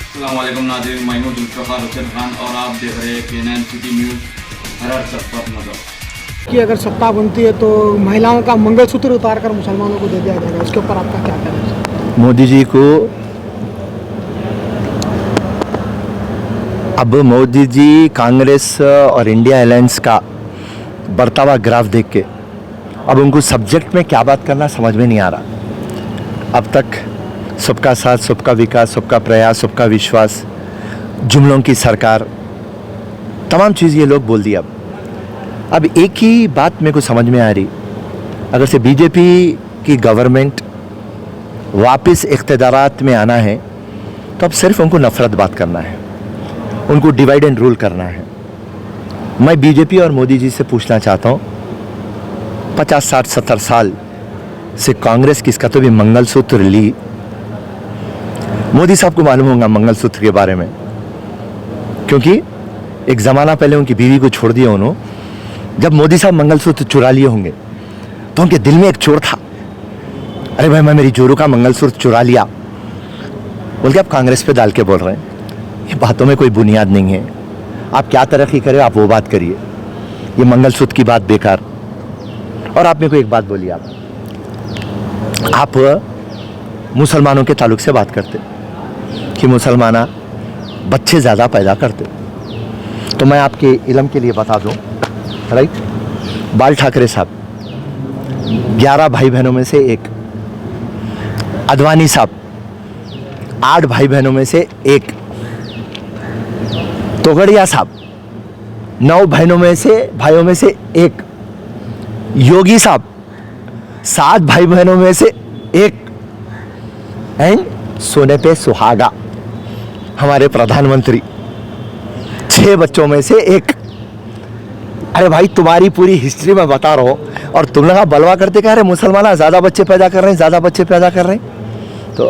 अस्सलामुअलैकुम नाज़रीन, मैं हूं जुल्फ़िकार हुसैन खान और आप देख रहे हैं K9 सिटी न्यूज़। हर सख्त नज़र कि अगर सत्ता बनती है तो महिलाओं का मंगलसूत्र उतार कर मुसलमानों को दे दिया जाएगा, इसके ऊपर आपका क्या कहना है? मोदी जी को अब मोदी जी कांग्रेस और इंडिया अलायंस का बढ़ता हुआ ग्राफ देख के अब उनको सब्जेक्ट में क्या बात करना समझ में नहीं आ रहा। अब तक सबका साथ, सबका विकास, सबका प्रयास, सबका विश्वास, जुमलों की सरकार, तमाम चीज़ ये लोग बोल दिया। अब एक ही बात मेरे को समझ में आ रही, अगर से बीजेपी की गवर्नमेंट वापस इख्तियारात में आना है तो अब सिर्फ उनको नफरत बात करना है, उनको डिवाइड एंड रूल करना है। मैं बीजेपी और मोदी जी से पूछना चाहता हूँ, 50, 60, 70 साल से कांग्रेस किसका तो भी मंगलसूत्र ली। मोदी साहब को मालूम होगा मंगलसूत्र के बारे में, क्योंकि एक ज़माना पहले उनकी बीवी को छोड़ दिया उन्होंने। जब मोदी साहब मंगलसूत्र चुरा लिए होंगे तो उनके दिल में एक चोर था, अरे भाई मैं मेरी जोरू का मंगलसूत्र चुरा लिया, बोल के आप कांग्रेस पे डाल के बोल रहे हैं। ये बातों में कोई बुनियाद नहीं है। आप क्या तरक्की करें, आप वो बात करिए, ये मंगलसूत्र की बात बेकार। और आप मेरे को एक बात बोलिए, आप मुसलमानों के ताल्लुक से बात करते कि मुसलमाना बच्चे ज़्यादा पैदा करते, तो मैं आपके इल्म के लिए बता दूं, राइट, बाल ठाकरे साहब 11 भाई बहनों में से एक, अडवाणी साहब 8 भाई बहनों में से एक, तोगड़िया साहब 9 भाइयों में से एक, योगी साहब 7 भाई बहनों में से एक, एंड सोने पे सुहागा हमारे प्रधानमंत्री 6 बच्चों में से एक। अरे भाई तुम्हारी पूरी हिस्ट्री में बता रहा हूँ और तुम लोग बलवा करते कह रहे मुसलमान ज़्यादा बच्चे पैदा कर रहे हैं, ज़्यादा बच्चे पैदा कर रहे हैं। तो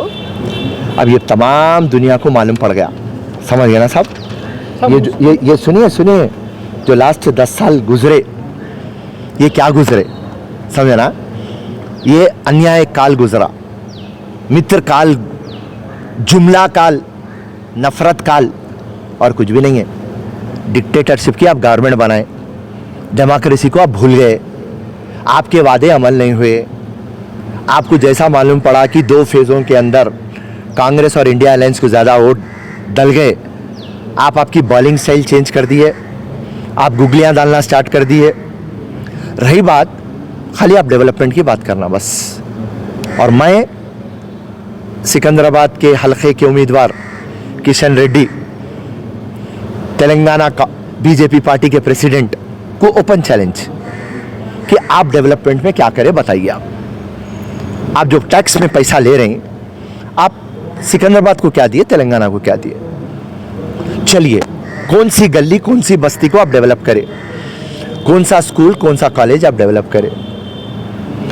अब ये तमाम दुनिया को मालूम पड़ गया, समझ गए ना साहब? ये सुनिए, जो लास्ट 10 साल गुजरे, ये क्या गुजरे समझे ना? ये अन्याय काल गुजरा, मित्र काल, जुमला काल, नफरत काल, और कुछ भी नहीं है। डिक्टेटरशिप की आप गवर्नमेंट बनाए, डेमोक्रेसी को आप भूल गए, आपके वादे अमल नहीं हुए। आपको जैसा मालूम पड़ा कि 2 फेज़ों के अंदर कांग्रेस और इंडिया अलायंस को ज़्यादा वोट डल गए, आप आपकी बॉलिंग स्टाइल चेंज कर दिए, आप गुगलियाँ डालना स्टार्ट कर दिए। रही बात खाली आप डेवलपमेंट की बात करना बस। और मैं सिकंदराबाद के हलके के उम्मीदवार किशन रेड्डी, तेलंगाना का बीजेपी पार्टी के प्रेसिडेंट को ओपन चैलेंज कि आप डेवलपमेंट में क्या करें बताइए। आप जो टैक्स में पैसा ले रहे हैं, आप सिकंदराबाद को क्या दिए, तेलंगाना को क्या दिए? चलिए, कौन सी गली, कौन सी बस्ती को आप डेवलप करें, कौन सा स्कूल, कौन सा कॉलेज आप डेवलप करें,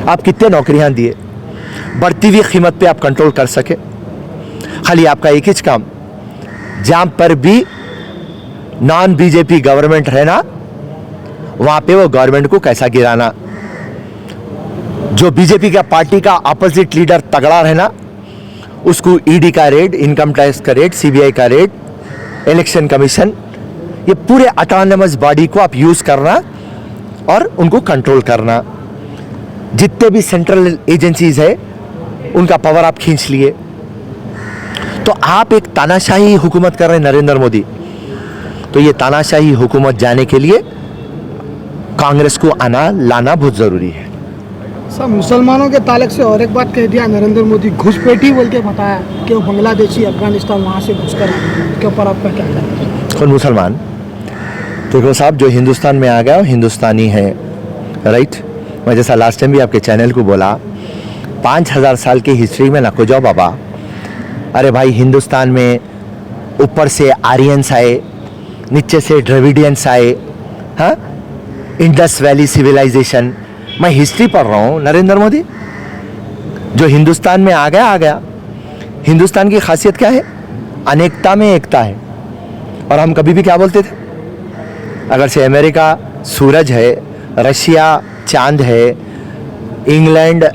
आप कितने नौकरियां दिए, बढ़ती हुई कीमत पे आप कंट्रोल कर सके। खाली आपका एक ही काम, जहां पर भी नॉन बीजेपी गवर्नमेंट है ना, वहां पे वो गवर्नमेंट को कैसा गिराना। जो बीजेपी का पार्टी का अपोजिट लीडर तगड़ा रहना, उसको ईडी का रेड, इनकम टैक्स का रेड, सीबीआई का रेड, इलेक्शन कमीशन, ये पूरे ऑटोनमस बॉडी को आप यूज करना और उनको कंट्रोल करना। जितने भी सेंट्रल एजेंसीज है उनका पावर आप खींच लिए। तो आप एक तानाशाही हुकूमत कर रहे हैं नरेंद्र मोदी। तो ये तानाशाही हुकूमत जाने के लिए कांग्रेस को आना लाना बहुत जरूरी है। सब मुसलमानों के ताल्लुक से और एक बात कह दिया नरेंद्र मोदी, घुसपैठी बोल के बताया कि वो बांग्लादेशी, अफगानिस्तान वहाँ से घुस कर, इसके ऊपर आपका क्या कहना है? कौन मुसलमान? देखो साहब, जो हिंदुस्तान में आ गया वो हिंदुस्तानी है, राइट। मैं जैसा लास्ट टाइम भी आपके चैनल को बोला, 5000 साल की हिस्ट्री में ना को जाओ बाबा। अरे भाई, हिंदुस्तान में ऊपर से आर्यंस आए, नीचे से द्रविडियंस आए, हाँ, इंडस वैली सिविलाइजेशन। मैं हिस्ट्री पढ़ रहा हूँ नरेंद्र मोदी। जो हिंदुस्तान में आ गया। हिंदुस्तान की खासियत क्या है? अनेकता में एकता है। और हम कभी भी क्या बोलते थे, अगर से अमेरिका सूरज है, रशिया चांद है, England,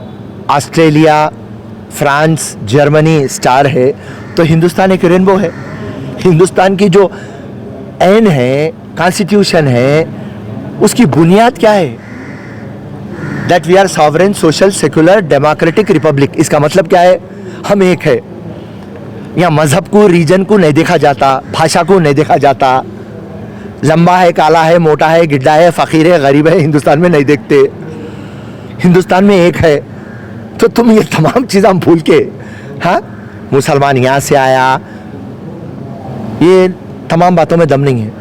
Australia, France, Germany star है, तो हिंदुस्तान एक रेनबो है। हिंदुस्तान की जो ऐन है, कॉन्स्टिट्यूशन है, उसकी बुनियाद क्या है? That we are sovereign social secular democratic republic. इसका मतलब क्या है? हम एक है। यहाँ मजहब को, रीजन को नहीं देखा जाता, भाषा को नहीं देखा जाता, लंबा है, काला है, मोटा है, गिड्डा है, फकीर है, गरीब है, हिंदुस्तान में नहीं देखते। हिंदुस्तान में एक है। तो तुम ये तमाम चीज़ हम भूल के, हाँ, मुसलमान यहाँ से आया, ये तमाम बातों में दम नहीं है।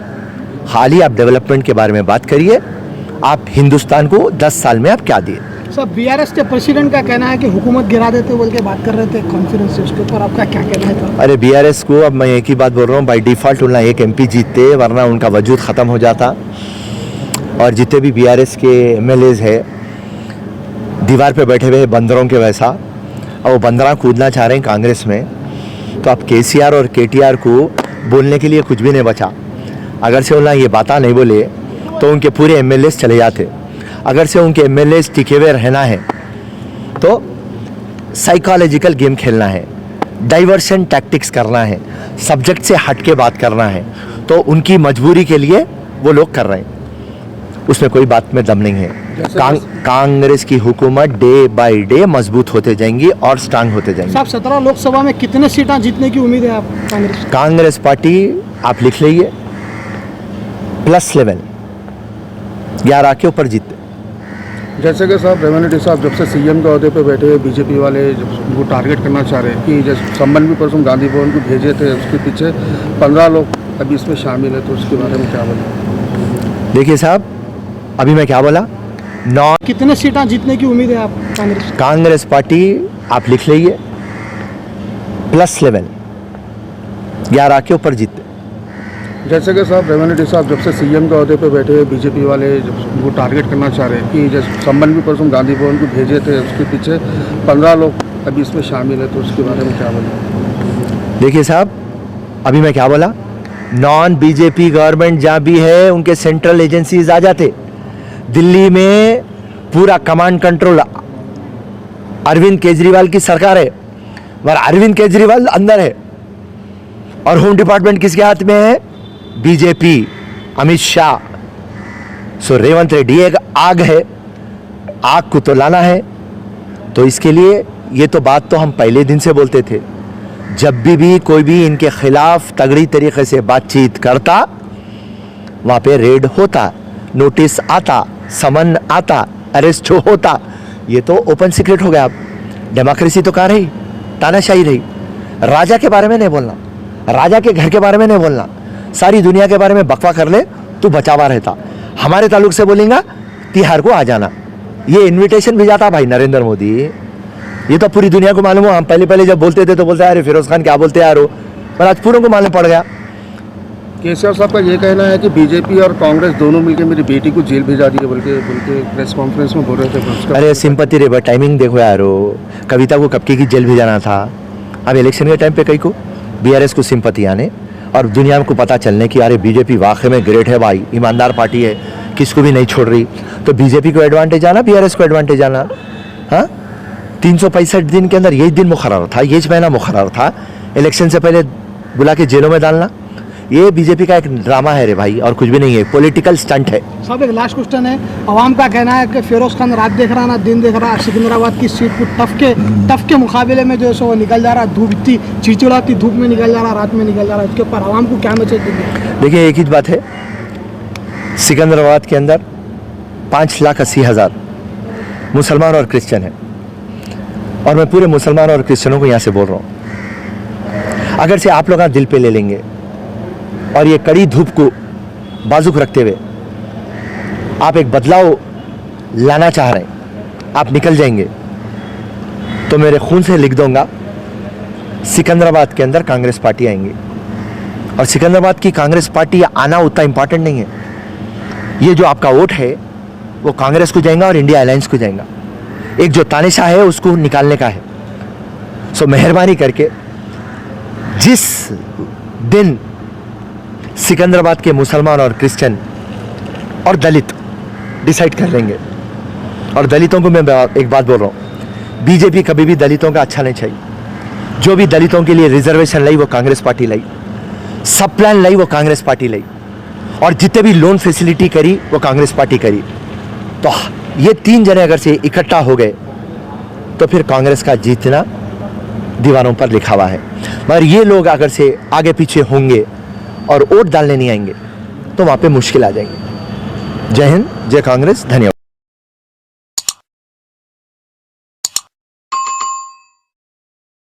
खाली आप डेवलपमेंट के बारे में बात करिए। आप हिंदुस्तान को 10 साल में आप क्या दिए? सर, बीआरएस के प्रेसिडेंट का कहना है कि हुकूमत गिरा देते बोल के बात कर रहे थे कॉन्फ्रेंस से, उसके ऊपर आपका क्या कहना है? तो अरे बीआरएस को अब मैं एक ही बात बोल रहा हूँ, बाई डिफ़ॉल्ट उनका एक एमपी जीतते, वरना उनका वजूद ख़त्म हो जाता। और जितने भी बीआरएस के एमएलएज है, दीवार पे बैठे हुए बंदरों के वैसा, और वो बंदरा कूदना चाह रहे हैं कांग्रेस में। तो अब केसीआर और केटीआर को बोलने के लिए कुछ भी नहीं बचा। अगर से उन्हें ये बात नहीं बोले तो उनके पूरे एमएलएज चले जाते। अगर से उनके एमएलएज टिके हुए रहना है तो साइकोलॉजिकल गेम खेलना है, डाइवर्शन टैक्टिक्स करना है, सब्जेक्ट से हट के बात करना है, तो उनकी मजबूरी के लिए वो लोग कर रहे हैं। उसमें कोई बात में दम नहीं है। कांग्रेस की हुकूमत डे बाय डे मजबूत होते जाएंगी और स्ट्रांग होते जाएंगी। साहब, 17 लोकसभा में कितने सीटें जीतने की उम्मीद है आप कांग्रेस? कांग्रेस पार्टी आप लिख लीजिए +11, 11 के ऊपर जीतते। जैसे कि साहब रेवन्यू रेड्डी साहब जब से सीएम के अहदे पे बैठे हुए बीजेपी वाले जब उनको टारगेट करना चाह रहे हैं कि जैसे संबंध भी परसों गांधी भवन को भेजे थे, उसके पीछे 15 लोग अभी इसमें शामिल है, तो उसके बारे में क्या बोलें? देखिए साहब, अभी मैं क्या बोला, कितने सीटें जीतने की उम्मीद है आप कांग्रेस? कांग्रेस पार्टी आप लिख लीजिए +11, 11 के ऊपर जीतते। जैसे कि साहब रेवन्यू रेड्डी साहब जब से सीएम के अहदे पे बैठे हुए बीजेपी वाले जब उनको टारगेट करना चाह रहे हैं कि जैसे संबंध भी परसों गांधी भवन को भेजे थे, उसके पीछे 15 लोग अभी इसमें शामिल है, तो उसके बारे में क्या बोलें? देखिए साहब, अभी मैं क्या बोला, नॉन बीजेपी गवर्नमेंट जहाँ भी है उनके सेंट्रल एजेंसीज आ जाते। दिल्ली में पूरा कमांड कंट्रोल अरविंद केजरीवाल की सरकार है, मगर अरविंद केजरीवाल अंदर है। और होम डिपार्टमेंट किसके हाथ में है? बीजेपी, अमित शाह। सो रेवंत रेड्डी एक आग है, आग को तो लाना है। तो इसके लिए ये तो बात तो हम पहले दिन से बोलते थे। जब भी कोई भी इनके खिलाफ तगड़ी तरीके से बातचीत करता, वहाँ पे रेड होता, नोटिस आता, समन आता, अरेस्ट होता। ये तो ओपन सीक्रेट हो गया। अब डेमोक्रेसी तो कहाँ रही? तानाशाही रही। राजा के बारे में नहीं बोलना, राजा के घर के बारे में नहीं बोलना, सारी दुनिया के बारे में बकवा कर ले तो बचावा रहता। हमारे ताल्लुक से बोलेंगा तिहार को आ जाना, ये इनविटेशन भी जाता भाई नरेंद्र मोदी। ये तो पूरी दुनिया को मालूम हो। हम पहले जब बोलते थे तो बोलते अरे फिरोज खान क्या बोलते यार हो, पर आज पूरों को मालूम पड़ गया। केसीआर साहब का ये कहना है कि बीजेपी और कांग्रेस दोनों मिलकर मेरी बेटी को जेल भेजा दी है, बोल के प्रेस कॉन्फ्रेंस में बोल रहे थे। अरे सिंपति रे, टाइमिंग देखो यार, कविता को कब की जेल भेजाना था। अब इलेक्शन के टाइम पे कई को बीआरएस को सिंपति आने और दुनिया को पता चलने की अरे बीजेपी वाकई में ग्रेट है भाई, ईमानदार पार्टी है, किसको भी नहीं छोड़ रही। तो बीजेपी को एडवांटेज आना, बीआरएस को एडवांटेज आना। हाँ, 365 दिन के अंदर यही दिन मुकर्रर था, यही महीना मुकर्रर था इलेक्शन से पहले बुला के जेलों में डालना। ये बीजेपी का एक ड्रामा है रे भाई, और कुछ भी नहीं है, पॉलिटिकल स्टंट है। साहब, एक लास्ट क्वेश्चन है। अवाम का कहना है कि फिरोज खान रात देख रहा ना दिन देख रहा, सिकंदराबाद की सीट को टफ के मुकाबले में जो है सो वो निकल जा रहा, धूप इतनी चिड़चिड़ाती धूप में निकल जा रहा, रात में निकल जा रहा। इसके ऊपर अवाम को क्या मैसेज देंगे? देखिए, एक ही बात है, सिकंदराबाद के अंदर 5,80,000 मुसलमान और क्रिश्चियन है, और मैं पूरे मुसलमान और क्रिश्चियनों को यहाँ से बोल रहा हूँ, अगर से आप लोग दिल पे ले लेंगे और ये कड़ी धूप को बाजुक रखते हुए आप एक बदलाव लाना चाह रहे हैं, आप निकल जाएंगे, तो मेरे खून से लिख दूंगा सिकंदराबाद के अंदर कांग्रेस पार्टी आएंगी। और सिकंदराबाद की कांग्रेस पार्टी आना उतना इंपॉर्टेंट नहीं है। ये जो आपका वोट है वो कांग्रेस को जाएगा और इंडिया अलायंस को जाएगा। एक जो तानिशा है उसको निकालने का है। सो मेहरबानी करके जिस दिन सिकंदराबाद के मुसलमान और क्रिश्चियन और दलित डिसाइड कर लेंगे, और दलितों को मैं एक बात बोल रहा हूँ, बीजेपी कभी भी दलितों का अच्छा नहीं चाहिए। जो भी दलितों के लिए रिजर्वेशन लाई वो कांग्रेस पार्टी लाई। सब प्लान लाई वो कांग्रेस पार्टी लाई, और जितने भी लोन फैसिलिटी करी वो कांग्रेस पार्टी करी। तो ये 3 जने अगर से इकट्ठा हो गए तो फिर कांग्रेस का जीतना दीवारों पर लिखा हुआ है। मगर ये लोग अगर से आगे पीछे होंगे और वोट डालने नहीं आएंगे तो वहाँ पे मुश्किल आ जाएंगे। जय हिंद, जय कांग्रेस, धन्यवाद।